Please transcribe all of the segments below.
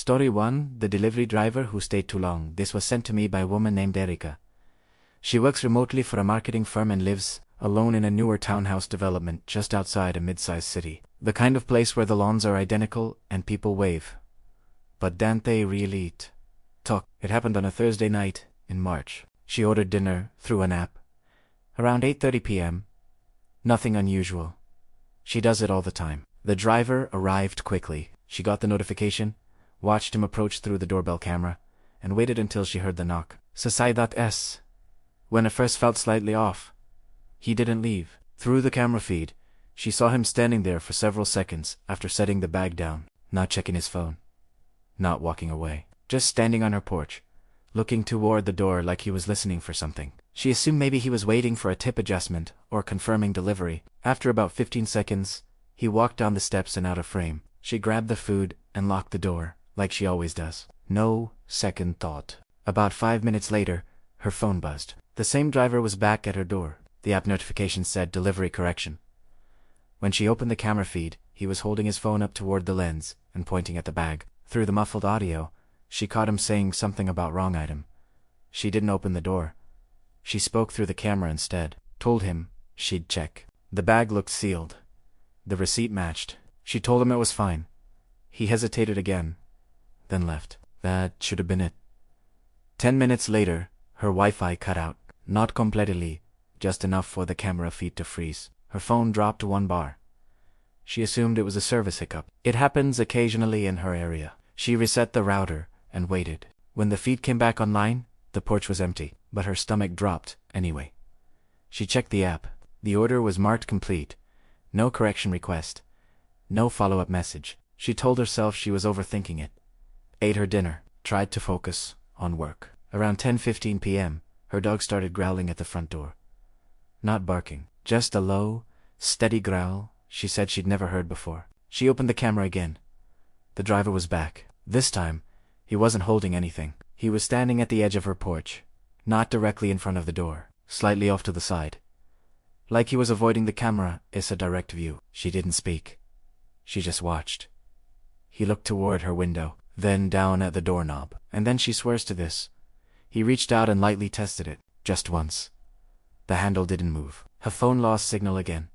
Story 1: The delivery driver who stayed too long. This was sent to me by a woman named Erica. She works remotely for a marketing firm and lives alone in a newer townhouse development just outside a mid-sized city. The kind of place where the lawns are identical and people wave. But don't they really talk? It happened on a Thursday night in March. She ordered dinner through an app. Around 8:30 p.m. Nothing unusual. She does it all the time. The driver arrived quickly. She got the notification, watched him approach through the doorbell camera, and waited until she heard the knock. Society.s. When it first felt slightly off, he didn't leave. Through the camera feed, she saw him standing there for several seconds after setting the bag down, not checking his phone, not walking away, just standing on her porch, looking toward the door like he was listening for something. She assumed maybe he was waiting for a tip adjustment or confirming delivery. After about 15 seconds, he walked down the steps and out of frame. She grabbed the food and locked the door, like she always does. No second thought. About 5 minutes later, her phone buzzed. The same driver was back at her door. The app notification said delivery correction. When she opened the camera feed, he was holding his phone up toward the lens and pointing at the bag. Through the muffled audio, she caught him saying something about wrong item. She didn't open the door. She spoke through the camera instead, told him she'd check. The bag looked sealed. The receipt matched. She told him it was fine. He hesitated again, then left. That should have been it. 10 minutes later, her Wi-Fi cut out. Not completely, just enough for the camera feed to freeze. Her phone dropped to 1 bar. She assumed it was a service hiccup. It happens occasionally in her area. She reset the router and waited. When the feed came back online, the porch was empty, but her stomach dropped anyway. She checked the app. The order was marked complete. No correction request. No follow-up message. She told herself she was overthinking it. Ate her dinner. Tried to focus on work. Around 10:15 p.m., her dog started growling at the front door. Not barking, just a low, steady growl she said she'd never heard before. She opened the camera again. The driver was back. This time, he wasn't holding anything. He was standing at the edge of her porch, not directly in front of the door, slightly off to the side. Like he was avoiding the camera. It's a direct view. She didn't speak. She just watched. He looked toward her window, then down at the doorknob, and then she swears to this. He reached out and lightly tested it, just once. The handle didn't move. Her phone lost signal again.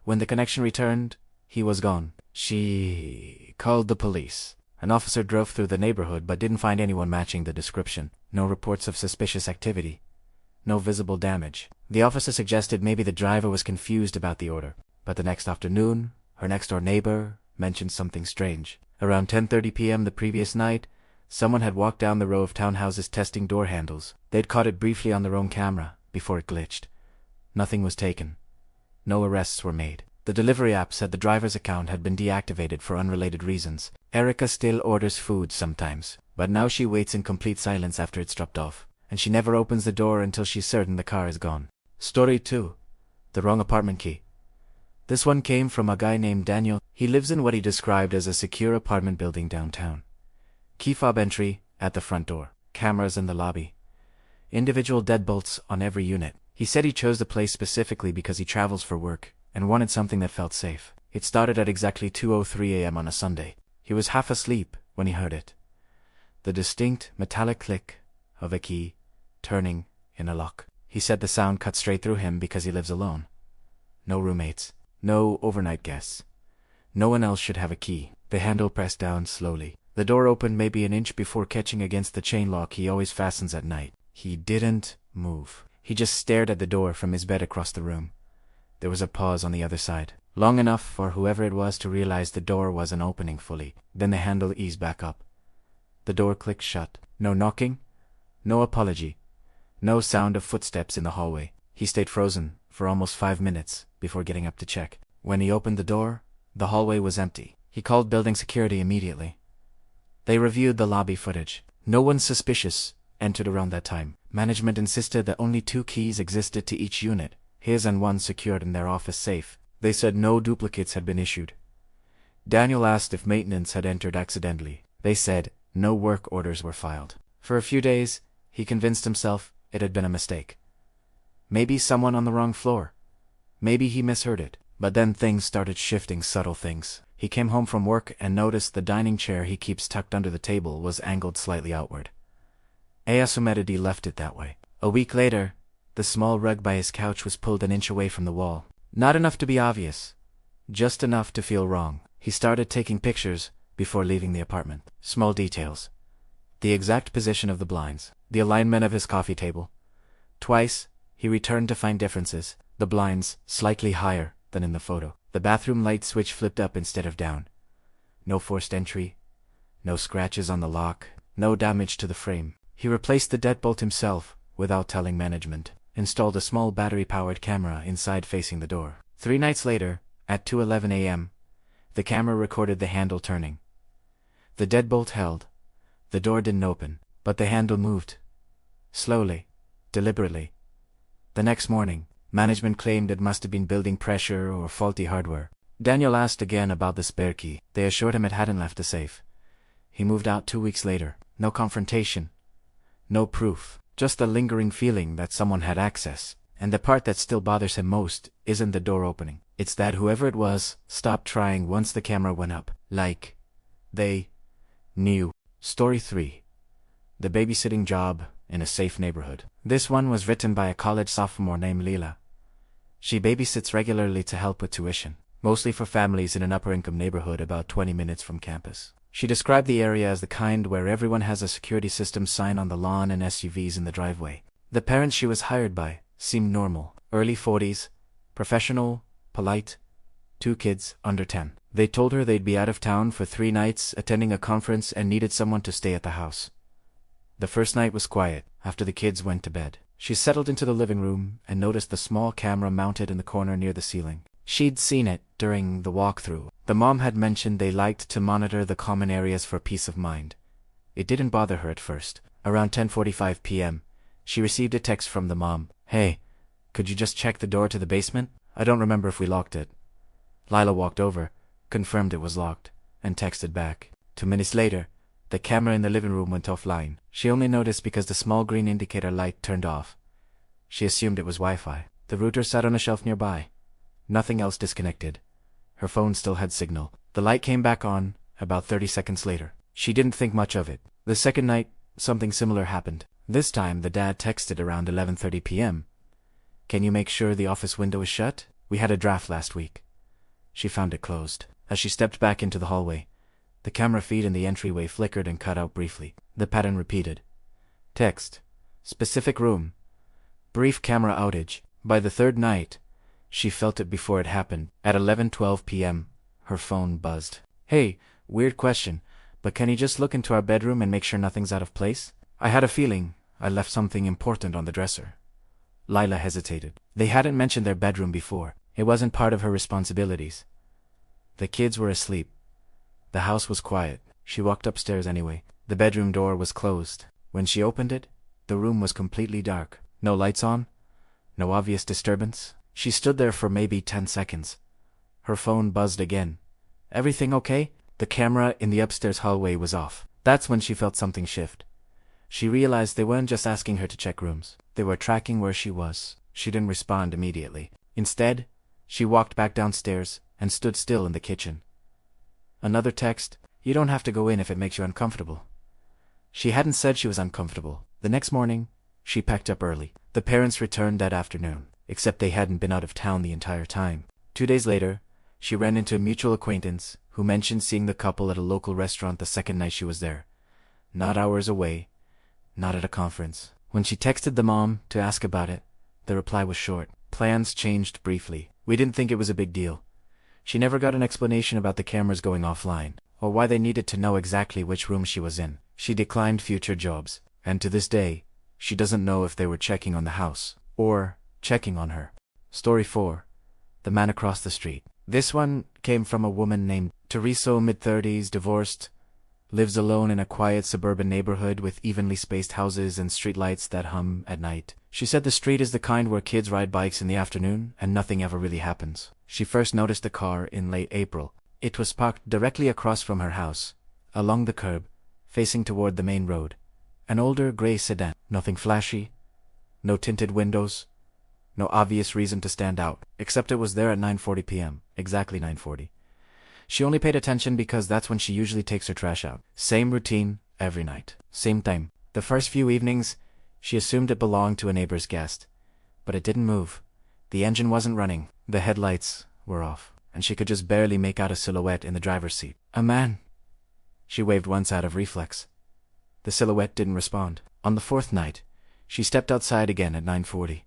When the connection returned, he was gone. She called the police. An officer drove through the neighborhood but didn't find anyone matching the description. No reports of suspicious activity. No visible damage. The officer suggested maybe the driver was confused about the order, but the next afternoon, her next-door neighbor mentioned something strange. Around 10:30 p.m. the previous night, someone had walked down the row of townhouses testing door handles. They'd caught it briefly on their own camera before it glitched. Nothing was taken. No arrests were made. The delivery app said the driver's account had been deactivated for unrelated reasons. Erica still orders food sometimes, but now she waits in complete silence after it's dropped off, and she never opens the door until she's certain the car is gone. Story 2: The wrong apartment key. This one came from a guy named Daniel. He lives in what he described as a secure apartment building downtown. Key fob entry at the front door. Cameras in the lobby. Individual deadbolts on every unit. He said he chose the place specifically because he travels for work and wanted something that felt safe. It started at exactly 2:03 a.m. on a Sunday. He was half asleep when he heard it. The distinct metallic click of a key turning in a lock. He said the sound cut straight through him because he lives alone. No roommates. No overnight guests. No one else should have a key. The handle pressed down slowly. The door opened maybe an inch before catching against the chain lock he always fastens at night. He didn't move. He just stared at the door from his bed across the room. There was a pause on the other side, long enough for whoever it was to realize the door wasn't opening fully. Then the handle eased back up. The door clicked shut. No knocking. No apology. No sound of footsteps in the hallway. He stayed frozen for almost 5 minutes before getting up to check. When he opened the door, the hallway was empty. He called building security immediately. They reviewed the lobby footage. No one suspicious entered around that time. Management insisted that only 2 keys existed to each unit, his and one secured in their office safe. They said no duplicates had been issued. Daniel asked if maintenance had entered accidentally. They said no work orders were filed. For a few days, he convinced himself it had been a mistake. Maybe someone on the wrong floor. Maybe he misheard it. But then things started shifting, subtle things. He came home from work and noticed the dining chair he keeps tucked under the table was angled slightly outward. Asumedity left it that way. A week later, the small rug by his couch was pulled an inch away from the wall. Not enough to be obvious, just enough to feel wrong. He started taking pictures before leaving the apartment. Small details. The exact position of the blinds. The alignment of his coffee table. Twice, he returned to find differences. The blinds slightly higher than in the photo. The bathroom light switch flipped up instead of down. No forced entry. No scratches on the lock. No damage to the frame. He replaced the deadbolt himself without telling management. Installed a small battery-powered camera inside facing the door. 3 nights later, at 2:11 a.m., the camera recorded the handle turning. The deadbolt held. The door didn't open, but the handle moved. Slowly, deliberately. The next morning, management claimed it must have been building pressure or faulty hardware. Daniel asked again about the spare key. They assured him it hadn't left the safe. He moved out 2 weeks later. No confrontation. No proof. Just the lingering feeling that someone had access. And the part that still bothers him most isn't the door opening. It's that whoever it was stopped trying once the camera went up. Like they knew. Story 3. The babysitting job in a safe neighborhood. This one was written by a college sophomore named Leela. She babysits regularly to help with tuition, mostly for families in an upper-income neighborhood about 20 minutes from campus. She described the area as the kind where everyone has a security system sign on the lawn and SUVs in the driveway. The parents she was hired by seemed normal. Early 40s, professional, polite, 2 kids under 10. They told her they'd be out of town for 3 nights attending a conference and needed someone to stay at the house. The first night was quiet, after the kids went to bed. She settled into the living room and noticed the small camera mounted in the corner near the ceiling. She'd seen it during the walkthrough. The mom had mentioned they liked to monitor the common areas for peace of mind. It didn't bother her at first. Around 10:45 p.m., she received a text from the mom. "Hey, could you just check the door to the basement? I don't remember if we locked it." Lila walked over, confirmed it was locked, and texted back. 2 minutes later, the camera in the living room went offline. She only noticed because the small green indicator light turned off. She assumed it was Wi-Fi. The router sat on a shelf nearby. Nothing else disconnected. Her phone still had signal. The light came back on about 30 seconds later. She didn't think much of it. The second night, something similar happened. This time, the dad texted around 11:30 p.m. "Can you make sure the office window is shut? We had a draft last week." She found it closed. As she stepped back into the hallway, the camera feed in the entryway flickered and cut out briefly. The pattern repeated. Text. Specific room. Brief camera outage. By the third night, she felt it before it happened. At 11:12 p.m., her phone buzzed. "Hey, weird question, but can you just look into our bedroom and make sure nothing's out of place? I had a feeling I left something important on the dresser." Lila hesitated. They hadn't mentioned their bedroom before. It wasn't part of her responsibilities. The kids were asleep. The house was quiet. She walked upstairs anyway. The bedroom door was closed. When she opened it, the room was completely dark. No lights on. No obvious disturbance. She stood there for maybe 10 seconds. Her phone buzzed again. "Everything okay?" The camera in the upstairs hallway was off. That's when she felt something shift. She realized they weren't just asking her to check rooms. They were tracking where she was. She didn't respond immediately. Instead, she walked back downstairs and stood still in the kitchen. Another text. "You don't have to go in if it makes you uncomfortable." She hadn't said she was uncomfortable. The next morning, she packed up early. The parents returned that afternoon, except they hadn't been out of town the entire time. 2 days later, she ran into a mutual acquaintance who mentioned seeing the couple at a local restaurant the second night she was there. Not hours away, not at a conference. When she texted the mom to ask about it, the reply was short. Plans changed briefly. "We didn't think it was a big deal." She never got an explanation about the cameras going offline, or why they needed to know exactly which room she was in. She declined future jobs, and to this day, she doesn't know if they were checking on the house, or checking on her. Story 4. The man across the street. This one came from a woman named Teresa, mid-30s, divorced, lives alone in a quiet suburban neighborhood with evenly spaced houses and streetlights that hum at night. She said the street is the kind where kids ride bikes in the afternoon and nothing ever really happens. She first noticed the car in late April. It was parked directly across from her house, along the curb, facing toward the main road. An older gray sedan. Nothing flashy, no tinted windows, no obvious reason to stand out, except it was there at 9:40 p.m., exactly 9:40. She only paid attention because that's when she usually takes her trash out. Same routine, every night. Same time. The first few evenings, she assumed it belonged to a neighbor's guest. But it didn't move. The engine wasn't running. The headlights were off. And she could just barely make out a silhouette in the driver's seat. A man. She waved once out of reflex. The silhouette didn't respond. On the fourth night, she stepped outside again at 9:40.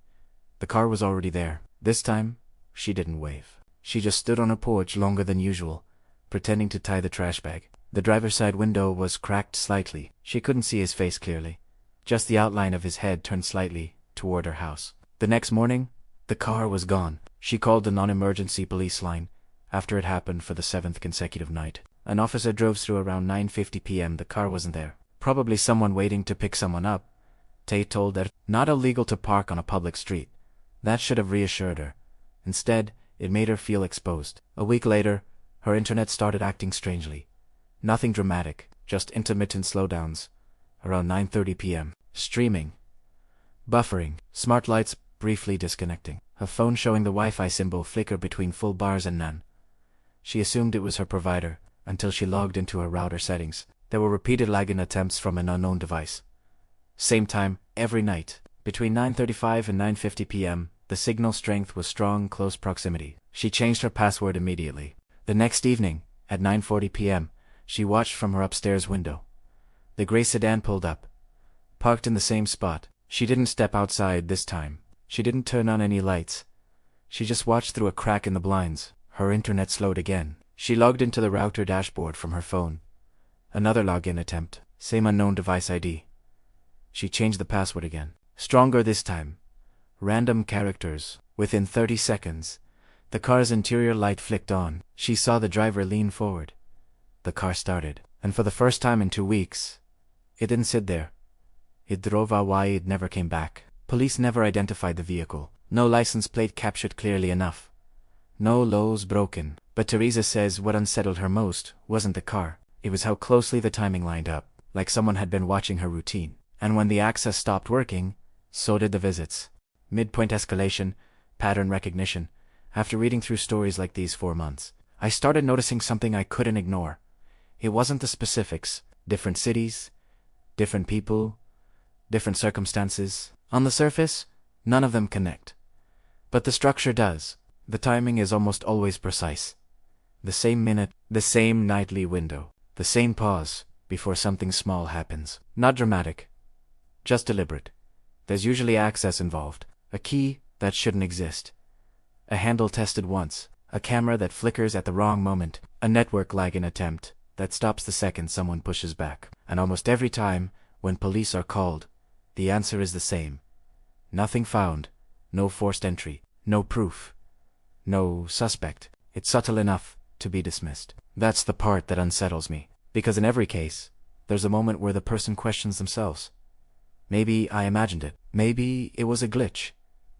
The car was already there. This time, she didn't wave. She just stood on her porch longer than usual, pretending to tie the trash bag. The driver's side window was cracked slightly. She couldn't see his face clearly. Just the outline of his head turned slightly toward her house. The next morning, the car was gone. She called the non-emergency police line after it happened for the 7th consecutive night. An officer drove through around 9:50 p.m. The car wasn't there. Probably someone waiting to pick someone up. Tate told her, not illegal to park on a public street. That should have reassured her. Instead, it made her feel exposed. A week later, her internet started acting strangely. Nothing dramatic, just intermittent slowdowns. Around 9:30 p.m. Streaming. Buffering. Smart lights briefly disconnecting. Her phone showing the Wi-Fi symbol flicker between full bars and none. She assumed it was her provider, until she logged into her router settings. There were repeated login attempts from an unknown device. Same time, every night. Between 9:35 and 9:50 p.m., the signal strength was strong, close proximity. She changed her password immediately. The next evening, at 9:40 p.m., she watched from her upstairs window. The gray sedan pulled up. Parked in the same spot. She didn't step outside this time. She didn't turn on any lights. She just watched through a crack in the blinds. Her internet slowed again. She logged into the router dashboard from her phone. Another login attempt. Same unknown device ID. She changed the password again. Stronger this time. Random characters. Within 30 seconds, the car's interior light flicked on. She saw the driver lean forward. The car started. And for the first time in 2 weeks, it didn't sit there. It drove away. It never came back. Police never identified the vehicle. No license plate captured clearly enough. No laws broken. But Teresa says what unsettled her most wasn't the car. It was how closely the timing lined up, like someone had been watching her routine. And when the access stopped working, so did the visits. Midpoint escalation, pattern recognition. After reading through stories like these 4 months, I started noticing something I couldn't ignore. It wasn't the specifics. Different cities, different people, different circumstances. On the surface, none of them connect. But the structure does. The timing is almost always precise. The same minute, the same nightly window, the same pause before something small happens. Not dramatic, just deliberate. There's usually access involved, a key that shouldn't exist, a handle tested once, a camera that flickers at the wrong moment, a network lagging attempt that stops the second someone pushes back. And almost every time, when police are called, the answer is the same. Nothing found, no forced entry, no proof, no suspect. It's subtle enough to be dismissed. That's the part that unsettles me, because in every case, there's a moment where the person questions themselves. Maybe I imagined it. Maybe it was a glitch.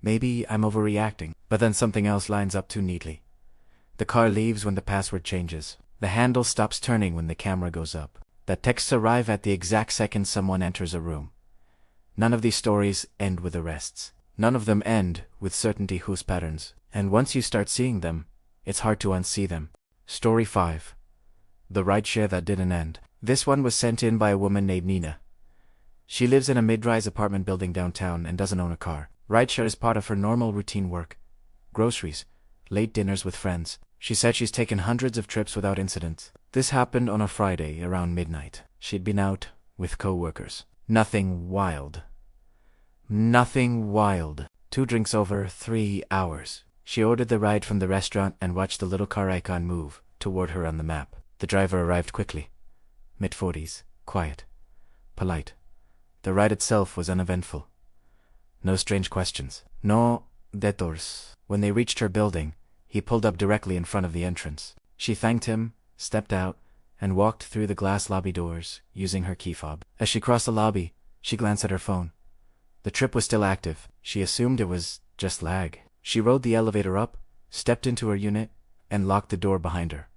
Maybe I'm overreacting. But then something else lines up too neatly. The car leaves when the password changes. The handle stops turning when the camera goes up. The texts arrive at the exact second someone enters a room. None of these stories end with arrests. None of them end with certainty whose patterns. And once you start seeing them, it's hard to unsee them. Story 5. The rideshare that didn't end. This one was sent in by a woman named Nina. She lives in a mid-rise apartment building downtown and doesn't own a car. Rideshare is part of her normal routine work. Groceries, late dinners with friends. She said she's taken hundreds of trips without incident. This happened on a Friday around midnight. She'd been out with co-workers. Nothing wild. Nothing wild. 2 drinks over 3 hours. She ordered the ride from the restaurant and watched the little car icon move toward her on the map. The driver arrived quickly. Mid-40s, quiet, polite. The ride itself was uneventful. No strange questions. No detours. When they reached her building, he pulled up directly in front of the entrance. She thanked him, stepped out, and walked through the glass lobby doors, using her key fob. As she crossed the lobby, she glanced at her phone. The trip was still active. She assumed it was just lag. She rode the elevator up, stepped into her unit, and locked the door behind her.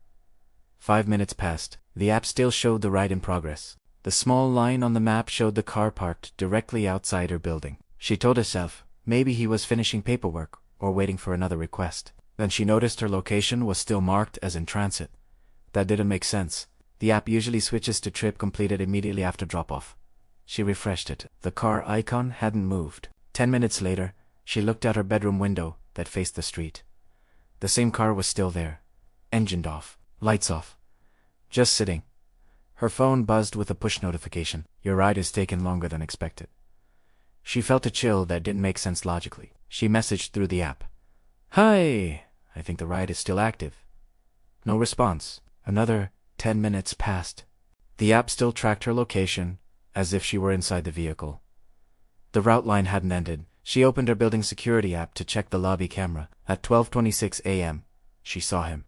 5 minutes passed. The app still showed the ride in progress. The small line on the map showed the car parked directly outside her building. She told herself, maybe he was finishing paperwork or waiting for another request. Then she noticed her location was still marked as in transit. That didn't make sense. The app usually switches to trip completed immediately after drop-off. She refreshed it. The car icon hadn't moved. 10 minutes later, she looked out her bedroom window that faced the street. The same car was still there. Engine off. Lights off. Just sitting. Her phone buzzed with a push notification. Your ride has taken longer than expected. She felt a chill that didn't make sense logically. She messaged through the app. Hi, I think the ride is still active. No response. Another 10 minutes passed. The app still tracked her location, as if she were inside the vehicle. The route line hadn't ended. She opened her building security app to check the lobby camera. At 12:26 a.m., she saw him.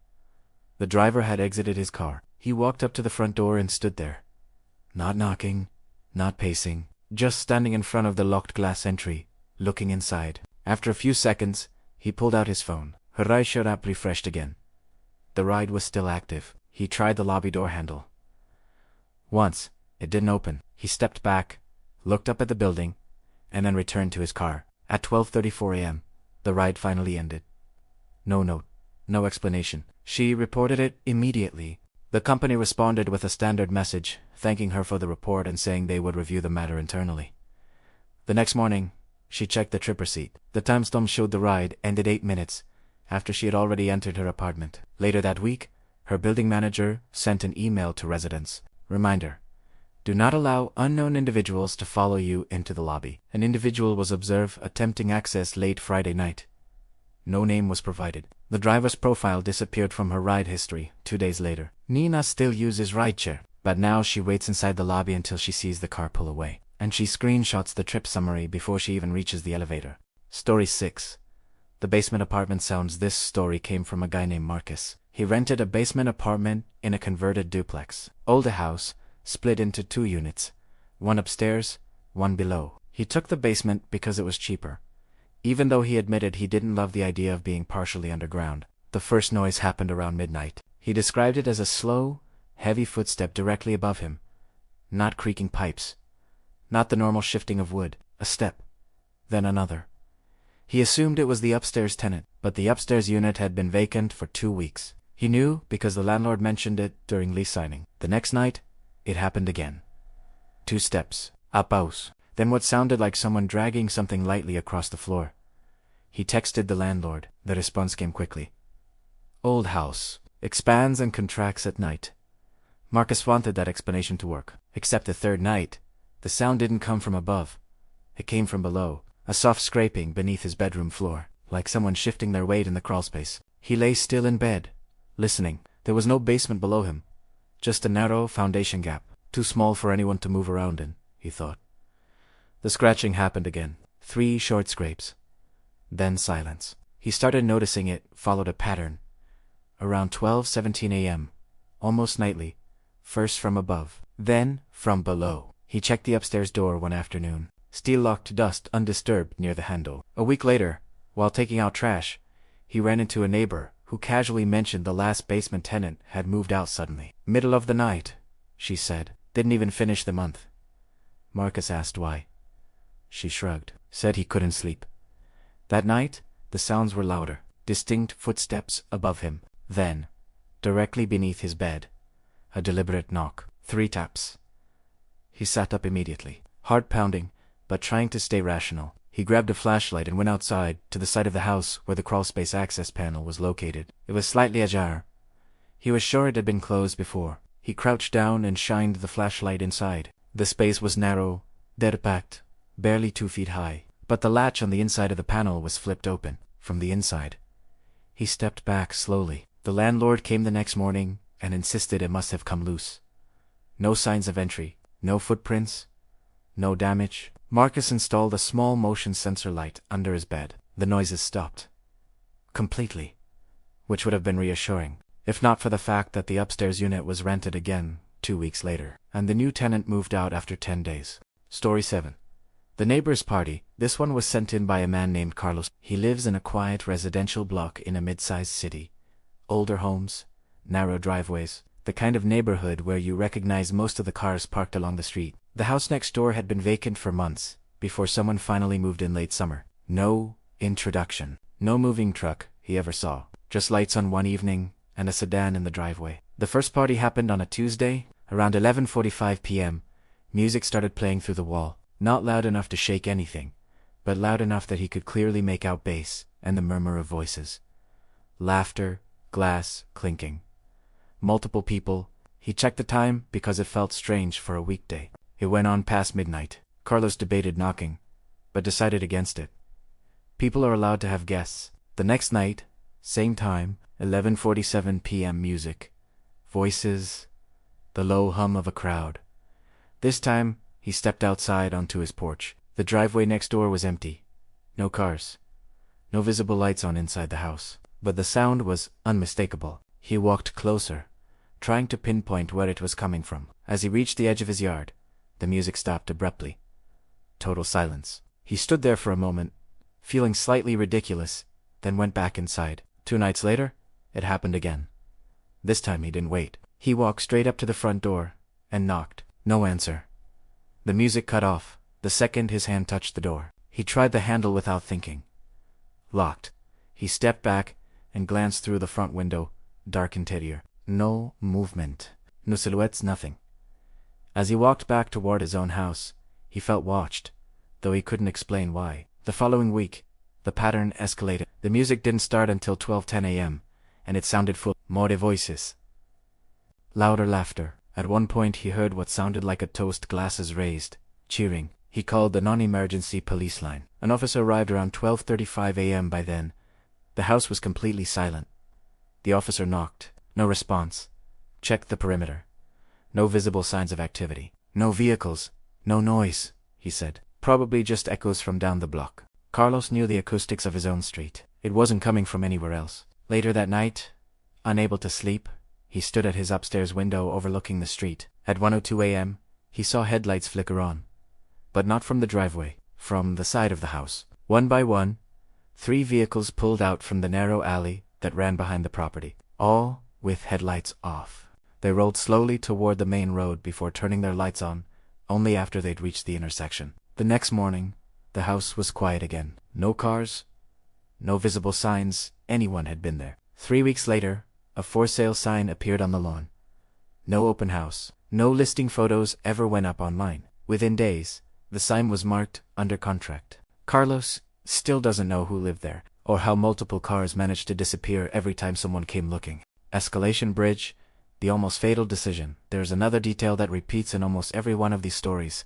The driver had exited his car. He walked up to the front door and stood there. Not knocking, not pacing, just standing in front of the locked glass entry, looking inside. After a few seconds, he pulled out his phone. Her rideshare app refreshed again. The ride was still active. He tried the lobby door handle. Once, it didn't open. He stepped back, looked up at the building, and then returned to his car. At 12:34 a.m., the ride finally ended. No note, no explanation. She reported it immediately. The company responded with a standard message, thanking her for the report and saying they would review the matter internally. The next morning, she checked the trip receipt. The timestamp showed the ride ended 8 minutes after she had already entered her apartment. Later that week, her building manager sent an email to residents. Reminder: do not allow unknown individuals to follow you into the lobby. An individual was observed attempting access late Friday night. No name was provided. The driver's profile disappeared from her ride history 2 days later. Nina still uses rideshare, but now she waits inside the lobby until she sees the car pull away, and she screenshots the trip summary before she even reaches the elevator. Story 6. The basement apartment sounds. This story came from a guy named Marcus. He rented a basement apartment in a converted duplex. Older house, split into 2 units, one upstairs, one below. He took the basement because it was cheaper, even though he admitted he didn't love the idea of being partially underground. The first noise happened around midnight. He described it as a slow, heavy footstep directly above him. Not creaking pipes. Not the normal shifting of wood. A step. Then another. He assumed it was the upstairs tenant, but the upstairs unit had been vacant for 2 weeks. He knew because the landlord mentioned it during lease signing. The next night, it happened again. 2 steps. A pause. Then what sounded like someone dragging something lightly across the floor. He texted the landlord. The response came quickly. Old house. Expands and contracts at night. Marcus wanted that explanation to work. Except the third night, the sound didn't come from above. It came from below. A soft scraping beneath his bedroom floor, like someone shifting their weight in the crawlspace. He lay still in bed, listening. There was no basement below him. Just a narrow foundation gap. Too small for anyone to move around in, he thought. The scratching happened again. 3 short scrapes. Then silence. He started noticing it followed a pattern. Around 12:17 a.m., almost nightly, first from above, then from below. He checked the upstairs door one afternoon. Steel locked dust undisturbed near the handle. A week later, while taking out trash, he ran into a neighbor who casually mentioned the last basement tenant had moved out suddenly. Middle of the night, she said. Didn't even finish the month. Marcus asked why. She shrugged, said he couldn't sleep. That night, the sounds were louder, distinct footsteps above him. Then, directly beneath his bed, a deliberate knock. 3 taps. He sat up immediately, heart pounding, but trying to stay rational. He grabbed a flashlight and went outside to the side of the house where the crawlspace access panel was located. It was slightly ajar. He was sure it had been closed before. He crouched down and shined the flashlight inside. The space was narrow, dead-packed, barely 2 feet high, but the latch on the inside of the panel was flipped open. From the inside, he stepped back slowly. The landlord came the next morning and insisted it must have come loose. No signs of entry, no footprints, no damage. Marcus installed a small motion sensor light under his bed. The noises stopped. Completely. Which would have been reassuring, if not for the fact that the upstairs unit was rented again 2 weeks later, and the new tenant moved out after 10 days. Story 7. The neighbor's party. This one was sent in by a man named Carlos. He lives in a quiet residential block in a mid-sized city. Older homes, narrow driveways, the kind of neighborhood where you recognize most of the cars parked along the street. The house next door had been vacant for months, before someone finally moved in late summer. No introduction. No moving truck he ever saw. Just lights on one evening, and a sedan in the driveway. The first party happened on a Tuesday, around 11:45 p.m. Music started playing through the wall, not loud enough to shake anything, but loud enough that he could clearly make out bass and the murmur of voices. Laughter, glass, clinking. Multiple people. He checked the time because it felt strange for a weekday. It went on past midnight. Carlos debated knocking, but decided against it. People are allowed to have guests. The next night, same time, 11:47 p.m. music. Voices, the low hum of a crowd. This time, he stepped outside onto his porch. The driveway next door was empty. No cars. No visible lights on inside the house. But the sound was unmistakable. He walked closer, trying to pinpoint where it was coming from. As he reached the edge of his yard, the music stopped abruptly. Total silence. He stood there for a moment, feeling slightly ridiculous, then went back inside. 2 nights later, it happened again. This time he didn't wait. He walked straight up to the front door and knocked. No answer. The music cut off the second his hand touched the door. He tried the handle without thinking. Locked. He stepped back and glanced through the front window. Dark interior. No movement. No silhouettes, nothing. As he walked back toward his own house, he felt watched, though he couldn't explain why. The following week, the pattern escalated. The music didn't start until 12:10 a.m., and it sounded full. More voices. Louder laughter. At one point he heard what sounded like a toast, glasses raised, cheering. He called the non-emergency police line. An officer arrived around 12:35 a.m. By then, the house was completely silent. The officer knocked. No response. Checked the perimeter. No visible signs of activity. No vehicles. No noise, he said. Probably just echoes from down the block. Carlos knew the acoustics of his own street. It wasn't coming from anywhere else. Later that night, unable to sleep, he stood at his upstairs window overlooking the street. At 1:02 a.m., he saw headlights flicker on. But not from the driveway, from the side of the house. One by one, 3 vehicles pulled out from the narrow alley that ran behind the property, all with headlights off. They rolled slowly toward the main road before turning their lights on, only after they'd reached the intersection. The next morning, the house was quiet again. No cars, no visible signs anyone had been there. 3 weeks later, a for sale sign appeared on the lawn. No open house. No listing photos ever went up online. Within days, the sign was marked under contract. Carlos still doesn't know who lived there, or how multiple cars managed to disappear every time someone came looking. Escalation bridge, the almost fatal decision. There's another detail that repeats in almost every one of these stories,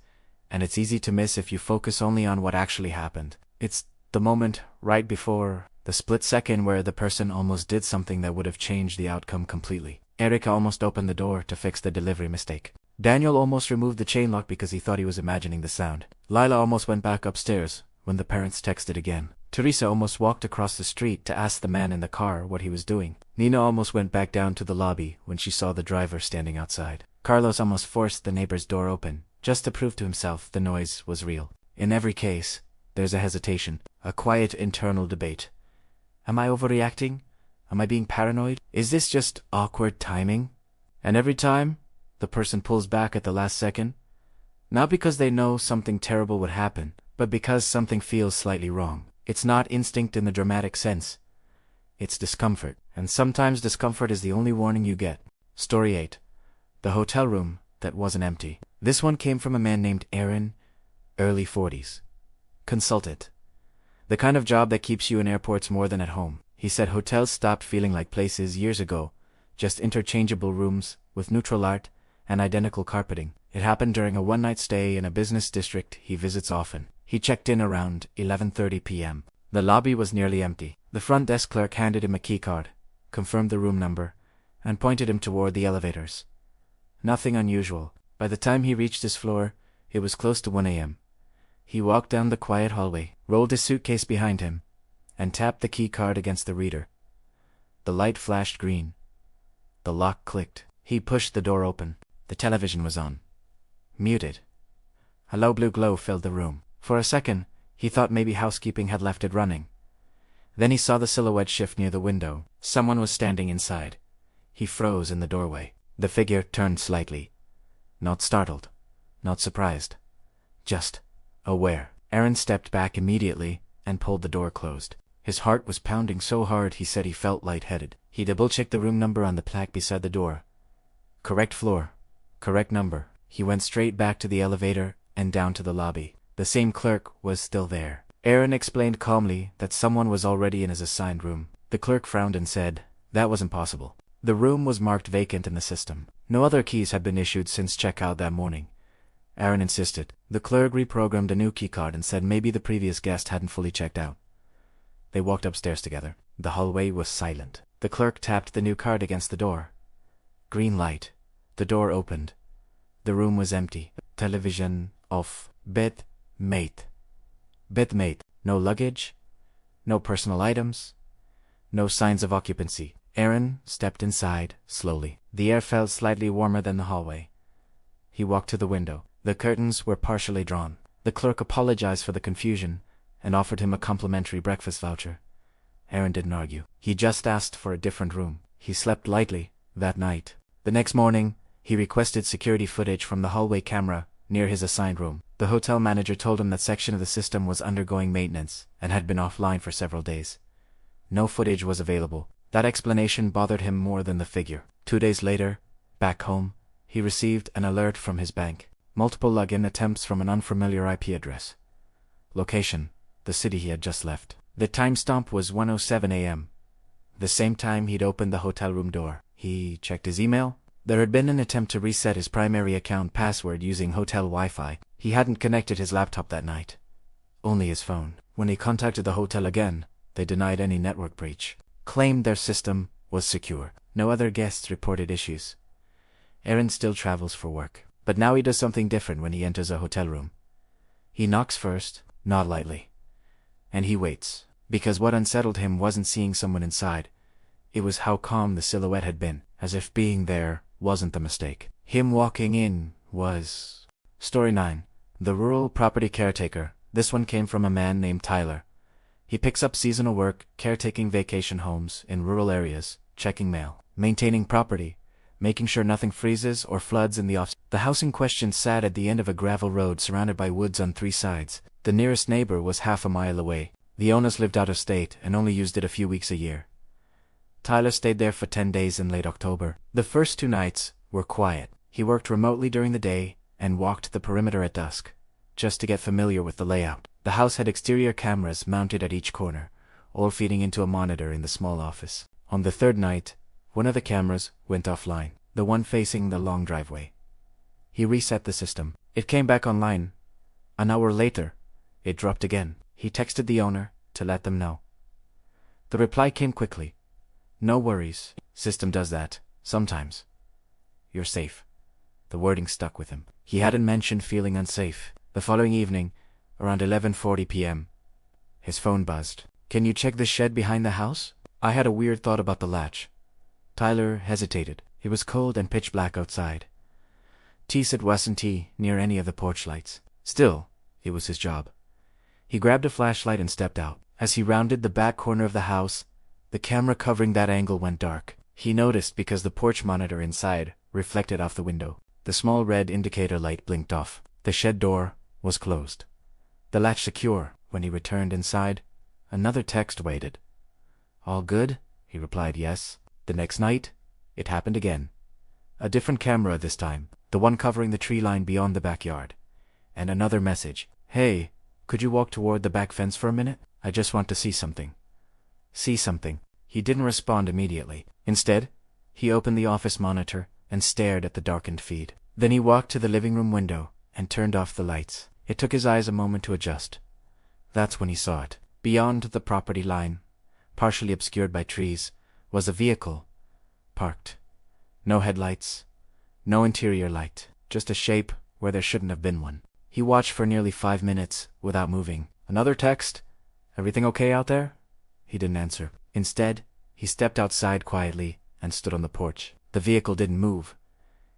and it's easy to miss if you focus only on what actually happened. It's the moment right before, the split second where the person almost did something that would have changed the outcome completely. Erica almost opened the door to fix the delivery mistake. Daniel almost removed the chain lock because he thought he was imagining the sound. Lila almost went back upstairs when the parents texted again. Teresa almost walked across the street to ask the man in the car what he was doing. Nina almost went back down to the lobby when she saw the driver standing outside. Carlos almost forced the neighbor's door open, just to prove to himself the noise was real. In every case, there's a hesitation, a quiet internal debate. Am I overreacting? Am I being paranoid? Is this just awkward timing? And every time, the person pulls back at the last second, not because they know something terrible would happen, but because something feels slightly wrong. It's not instinct in the dramatic sense. It's discomfort, and sometimes discomfort is the only warning you get. Story 8. The hotel room that wasn't empty. This one came from a man named Aaron, early 40s. Consultant. The kind of job that keeps you in airports more than at home. He said hotels stopped feeling like places years ago, just interchangeable rooms with neutral art and identical carpeting. It happened during a one-night stay in a business district he visits often. He checked in around 11:30 p.m. The lobby was nearly empty. The front desk clerk handed him a key card, confirmed the room number, and pointed him toward the elevators. Nothing unusual. By the time he reached his floor, it was close to 1 a.m. He walked down the quiet hallway, rolled his suitcase behind him, and tapped the key card against the reader. The light flashed green. The lock clicked. He pushed the door open. The television was on. Muted. A low blue glow filled the room. For a second, he thought maybe housekeeping had left it running. Then he saw the silhouette shift near the window. Someone was standing inside. He froze in the doorway. The figure turned slightly. Not startled. Not surprised. Just aware. Aaron stepped back immediately and pulled the door closed. His heart was pounding so hard he said he felt lightheaded. He double-checked the room number on the plaque beside the door, Correct floor. Correct number. He went straight back to the elevator and down to the lobby. The same clerk was still there. Aaron explained calmly that someone was already in his assigned room. The clerk frowned and said, "That was impossible." The room was marked vacant in the system. No other keys had been issued since checkout that morning. Aaron insisted. The clerk reprogrammed a new keycard and said maybe the previous guest hadn't fully checked out. They walked upstairs together. The hallway was silent. The clerk tapped the new card against the door. Green light. The door opened. The room was empty. Television off. Bed mate. No luggage. No personal items. No signs of occupancy. Aaron stepped inside, slowly. The air felt slightly warmer than the hallway. He walked to the window. The curtains were partially drawn. The clerk apologized for the confusion and offered him a complimentary breakfast voucher. Aaron didn't argue. He just asked for a different room. He slept lightly that night. The next morning, he requested security footage from the hallway camera near his assigned room. The hotel manager told him that section of the system was undergoing maintenance and had been offline for several days. No footage was available. That explanation bothered him more than the figure. 2 days later, back home, he received an alert from his bank. Multiple login attempts from an unfamiliar IP address. Location: the city he had just left. The timestamp was 1:07 a.m. The same time he'd opened the hotel room door. He checked his email. There had been an attempt to reset his primary account password using hotel Wi-Fi. He hadn't connected his laptop that night. Only his phone. When he contacted the hotel again, they denied any network breach. Claimed their system was secure. No other guests reported issues. Aaron still travels for work. But now he does something different when he enters a hotel room. He knocks first, not lightly. And he waits. Because what unsettled him wasn't seeing someone inside. It was how calm the silhouette had been, as if being there wasn't the mistake. Him walking in was... Story 9. The rural property caretaker. This one came from a man named Tyler. He picks up seasonal work, caretaking vacation homes in rural areas, checking mail, maintaining property, making sure nothing freezes or floods in the off. The house in question sat at the end of a gravel road surrounded by woods on 3 sides. The nearest neighbor was half a mile away. The owners lived out of state and only used it a few weeks a year. Tyler stayed there for 10 days in late October. The first 2 nights were quiet. He worked remotely during the day and walked the perimeter at dusk, just to get familiar with the layout. The house had exterior cameras mounted at each corner, all feeding into a monitor in the small office. On the 3rd night, one of the cameras went offline, the one facing the long driveway. He reset the system. It came back online. An hour later, it dropped again. He texted the owner to let them know. The reply came quickly. "No worries. System does that. Sometimes. You're safe." The wording stuck with him. He hadn't mentioned feeling unsafe. The following evening, around 11:40 p.m., his phone buzzed. "Can you check the shed behind the house? I had a weird thought about the latch." Tyler hesitated. It was cold and pitch black outside. It wasn't near any of the porch lights. Still, it was his job. He grabbed a flashlight and stepped out. As he rounded the back corner of the house, the camera covering that angle went dark. He noticed because the porch monitor inside reflected off the window. The small red indicator light blinked off. The shed door was closed. The latch secure. When he returned inside, another text waited. "All good?" He replied yes. The next night, it happened again. A different camera this time, the one covering the tree line beyond the backyard. And another message. "Hey, could you walk toward the back fence for a minute? I just want to see something." See something. He didn't respond immediately. Instead, he opened the office monitor and stared at the darkened feed. Then he walked to the living room window and turned off the lights. It took his eyes a moment to adjust. That's when he saw it. Beyond the property line, partially obscured by trees, was a vehicle, parked. No headlights, no interior light, just a shape where there shouldn't have been one. He watched for nearly 5 minutes without moving. Another text? "Everything okay out there?" He didn't answer. Instead, he stepped outside quietly and stood on the porch. The vehicle didn't move.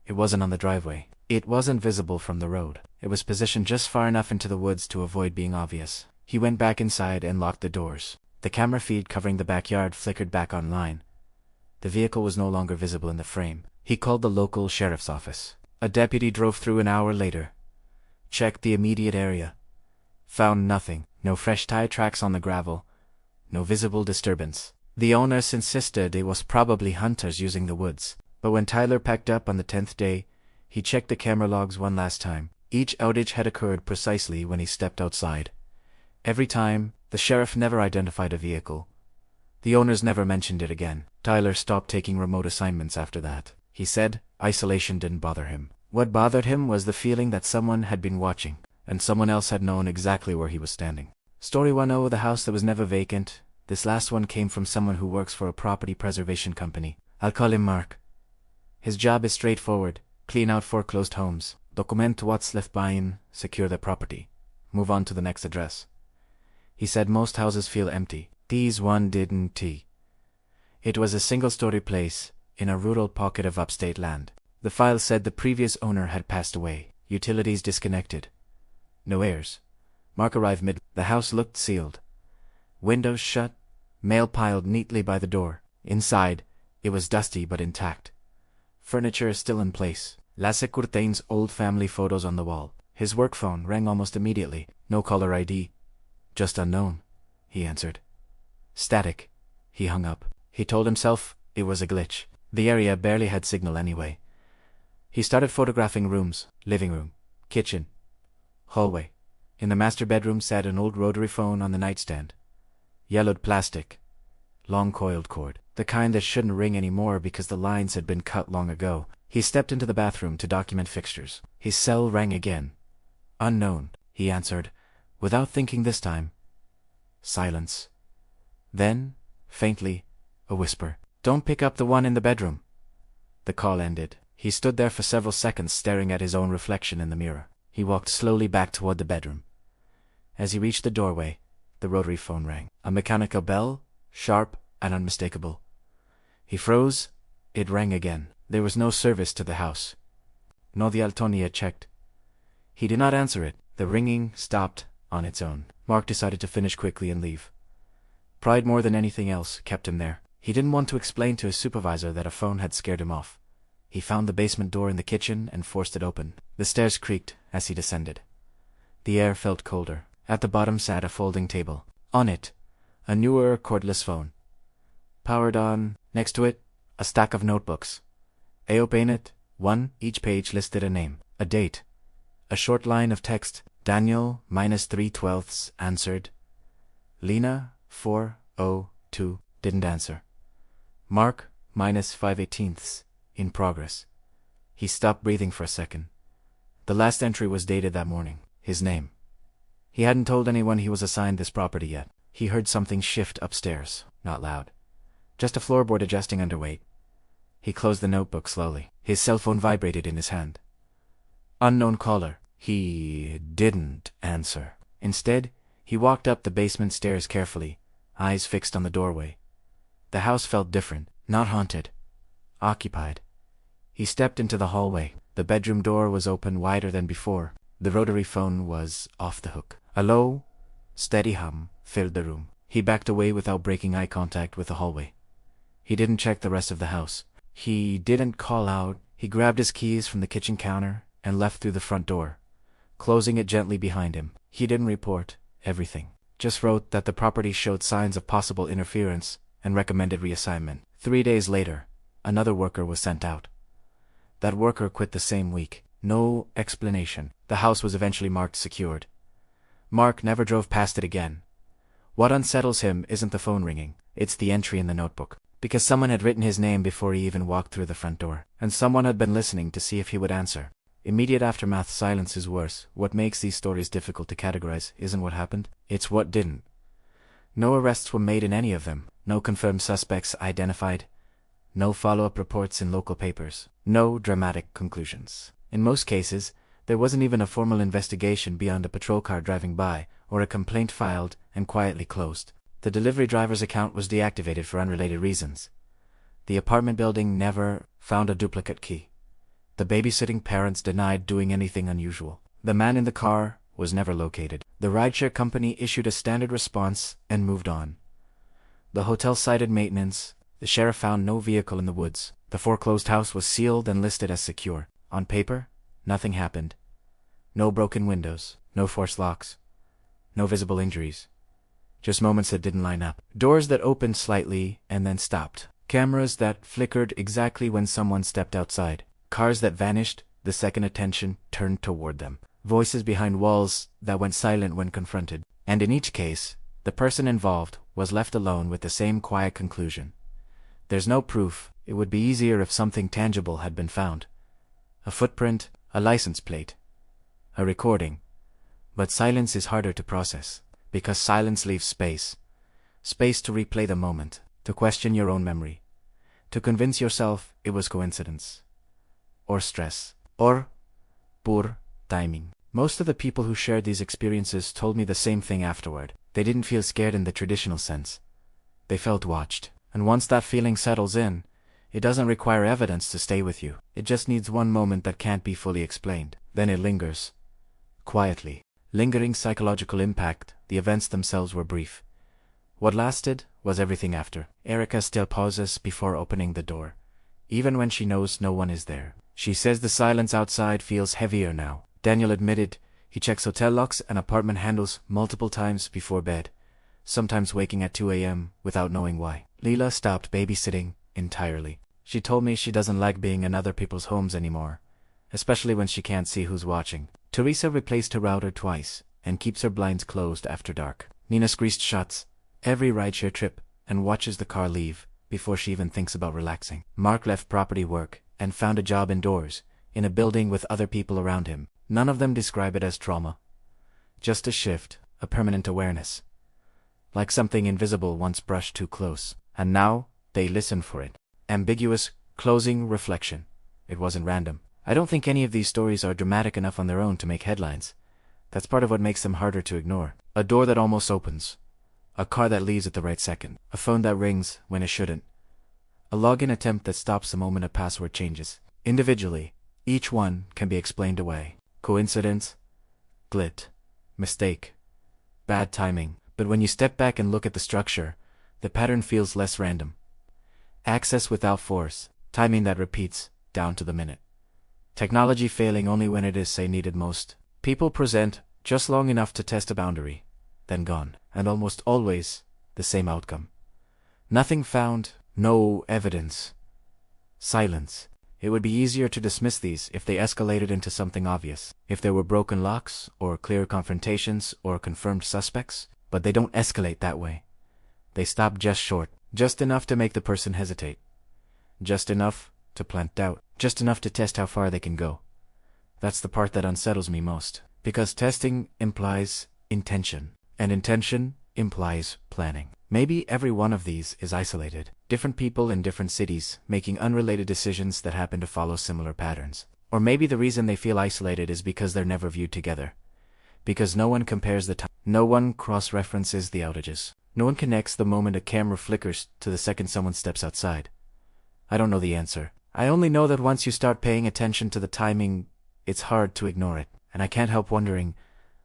It wasn't on the driveway. It wasn't visible from the road. It was positioned just far enough into the woods to avoid being obvious. He went back inside and locked the doors. The camera feed covering the backyard flickered back online. The vehicle was no longer visible in the frame. He called the local sheriff's office. A deputy drove through an hour later. Checked the immediate area. Found nothing. No fresh tire tracks on the gravel. No visible disturbance. The owners insisted it was probably hunters using the woods. But when Tyler packed up on the 10th day, he checked the camera logs one last time. Each outage had occurred precisely when he stepped outside. Every time, the sheriff never identified a vehicle. The owners never mentioned it again. Tyler stopped taking remote assignments after that. He said isolation didn't bother him. What bothered him was the feeling that someone had been watching, and someone else had known exactly where he was standing. Story 10, the house that was never vacant. This last one came from someone who works for a property preservation company. I'll call him Mark. His job is straightforward: clean out foreclosed homes, document what's left behind, secure their property, move on to the next address. He said most houses feel empty. These one didn't. It was a single-story place in a rural pocket of upstate land. The file said the previous owner had passed away, utilities disconnected. No heirs. Mark arrived mid. The house looked sealed. Windows shut, mail piled neatly by the door. Inside, it was dusty but intact. Furniture is still in place. Lasse Curtain's old family photos on the wall. His work phone rang almost immediately. No caller ID. Just unknown, he answered. Static. He hung up. He told himself it was a glitch. The area barely had signal anyway. He started photographing rooms: living room, kitchen, hallway. In the master bedroom sat an old rotary phone on the nightstand. Yellowed plastic. Long coiled cord. The kind that shouldn't ring anymore because the lines had been cut long ago. He stepped into the bathroom to document fixtures. His cell rang again. Unknown, he answered, without thinking this time. Silence. Then, faintly, a whisper. Don't pick up the one in the bedroom. The call ended. He stood there for several seconds staring at his own reflection in the mirror. He walked slowly back toward the bedroom. As he reached the doorway, the rotary phone rang. A mechanical bell, sharp and unmistakable. He froze. It rang again. There was no service to the house. No, the Altonia checked. He did not answer it. The ringing stopped on its own. Mark decided to finish quickly and leave. Pride more than anything else kept him there. He didn't want to explain to his supervisor that a phone had scared him off. He found the basement door in the kitchen and forced it open. The stairs creaked as he descended. The air felt colder. At the bottom sat a folding table. On it, a newer cordless phone. Powered on. Next to it, a stack of notebooks. Open it. One, each page listed a name, a date. A short line of text. Daniel, -3/12 answered. Lena, 4:02, didn't answer. Mark, -5/18, in progress. He stopped breathing for a second. The last entry was dated that morning. His name. He hadn't told anyone he was assigned this property yet. He heard something shift upstairs, not loud. Just a floorboard adjusting under weight. He closed the notebook slowly. His cell phone vibrated in his hand. Unknown caller. He didn't answer. Instead, he walked up the basement stairs carefully, eyes fixed on the doorway. The house felt different, not haunted. Occupied. He stepped into the hallway. The bedroom door was open wider than before. The rotary phone was off the hook. A low, steady hum filled the room. He backed away without breaking eye contact with the hallway. He didn't check the rest of the house. He didn't call out. He grabbed his keys from the kitchen counter and left through the front door, closing it gently behind him. He didn't report everything. Just wrote that the property showed signs of possible interference and recommended reassignment. 3 days later, another worker was sent out. That worker quit the same week. No explanation. The house was eventually marked secured. Mark never drove past it again. What unsettles him isn't the phone ringing, it's the entry in the notebook. Because someone had written his name before he even walked through the front door. And someone had been listening to see if he would answer. Immediate aftermath silence is worse. What makes these stories difficult to categorize isn't what happened, it's what didn't. No arrests were made in any of them. No confirmed suspects identified. No follow-up reports in local papers. No dramatic conclusions. In most cases, there wasn't even a formal investigation beyond a patrol car driving by, or a complaint filed and quietly closed. The delivery driver's account was deactivated for unrelated reasons. The apartment building never found a duplicate key. The babysitting parents denied doing anything unusual. The man in the car was never located. The rideshare company issued a standard response and moved on. The hotel cited maintenance. The sheriff found no vehicle in the woods. The foreclosed house was sealed and listed as secure. On paper, nothing happened. No broken windows, no forced locks, no visible injuries. Just moments that didn't line up. Doors that opened slightly and then stopped. Cameras that flickered exactly when someone stepped outside. Cars that vanished the second attention turned toward them. Voices behind walls that went silent when confronted. And in each case, the person involved was left alone with the same quiet conclusion. There's no proof. It would be easier if something tangible had been found. A footprint, a license plate, a recording. But silence is harder to process, because silence leaves space. Space to replay the moment, to question your own memory, to convince yourself it was coincidence, or stress, or poor timing. Most of the people who shared these experiences told me the same thing afterward. They didn't feel scared in the traditional sense. They felt watched. And once that feeling settles in, it doesn't require evidence to stay with you. It just needs one moment that can't be fully explained. Then it lingers. Quietly. Lingering psychological impact. The events themselves were brief. What lasted was everything after. Erica still pauses before opening the door, even when she knows no one is there. She says the silence outside feels heavier now. Daniel admitted he checks hotel locks and apartment handles multiple times before bed, sometimes waking at 2 a.m. without knowing why. Leela stopped babysitting entirely. She told me she doesn't like being in other people's homes anymore, especially when she can't see who's watching. Teresa replaced her router twice and keeps her blinds closed after dark. Nina squeezed shuts every rideshare trip and watches the car leave before she even thinks about relaxing. Mark left property work and found a job indoors, in a building with other people around him. None of them describe it as trauma. Just a shift, a permanent awareness. Like something invisible once brushed too close. And now, they listen for it. Ambiguous, closing reflection. It wasn't random. I don't think any of these stories are dramatic enough on their own to make headlines. That's part of what makes them harder to ignore. A door that almost opens. A car that leaves at the right second. A phone that rings when it shouldn't. A login attempt that stops the moment a password changes. Individually, each one can be explained away. Coincidence, glitch, mistake, bad timing. But when you step back and look at the structure, the pattern feels less random. Access without force, timing that repeats, down to the minute. Technology failing only when it is, say, needed most. People present just long enough to test a boundary, then gone. And almost always, the same outcome. Nothing found, no evidence. Silence. It would be easier to dismiss these if they escalated into something obvious. If there were broken locks, or clear confrontations, or confirmed suspects. But they don't escalate that way. They stop just short. Just enough to make the person hesitate. Just enough to plant doubt. Just enough to test how far they can go. That's the part that unsettles me most. Because testing implies intention. And intention implies planning. Maybe every one of these is isolated. Different people in different cities, making unrelated decisions that happen to follow similar patterns. Or maybe the reason they feel isolated is because they're never viewed together. Because no one compares the time. No one cross-references the outages. No one connects the moment a camera flickers to the second someone steps outside. I don't know the answer. I only know that once you start paying attention to the timing, it's hard to ignore it. And I can't help wondering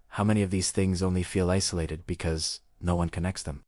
how many of these things only feel isolated because no one connects them.